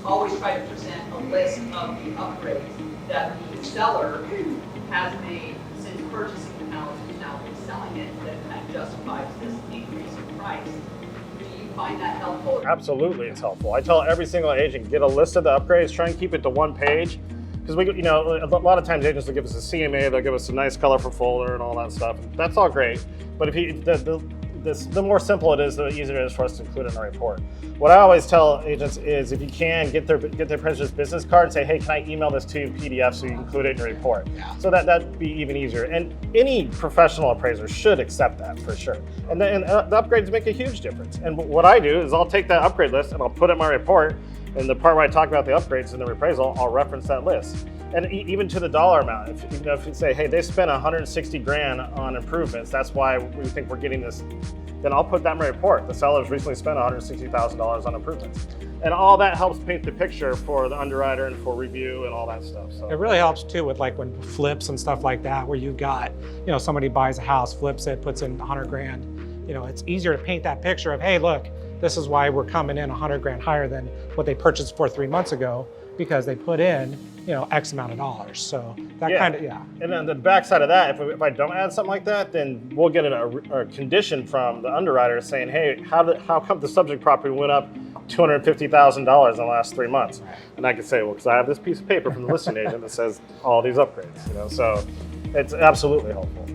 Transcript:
always try to present a list of the upgrades that the seller has made since purchasing the house, who's now reselling it, that justifies this increase in price. Do you find that helpful? Absolutely, it's helpful. I tell every single agent, get a list of the upgrades, try and keep it to one page. Because a lot of times agents will give us a CMA, they'll give us a nice colorful folder and all that stuff. That's all great, but the more simple it is, the easier it is for us to include it in the report. What I always tell agents is, if you can, get their appraiser's business card and say, hey, can I email this to you in PDF so you can include it in your report? Yeah. So that'd be even easier. And any professional appraiser should accept that for sure. And the upgrades make a huge difference. And what I do is I'll take that upgrade list and I'll put it in my report. And the part where I talk about the upgrades in the appraisal, I'll reference that list. And even to the dollar amount, if you say, hey, they spent 160 grand on improvements, that's why we think we're getting this, then I'll put that in my report. The seller's recently spent $160,000 on improvements. And all that helps paint the picture for the underwriter and for review and all that stuff. So it really helps too with like when flips and stuff like that, where you've got, somebody buys a house, flips it, puts in 100 grand. It's easier to paint that picture of, hey, look, this is why we're coming in 100 grand higher than what they purchased for 3 months ago, because they put in, X amount of dollars. So that And then the backside of that, if I don't add something like that, then we'll get a condition from the underwriter saying, hey, how come the subject property went up $250,000 in the last 3 months? And I can say, well, because I have this piece of paper from the listing agent that says all these upgrades. So it's absolutely helpful.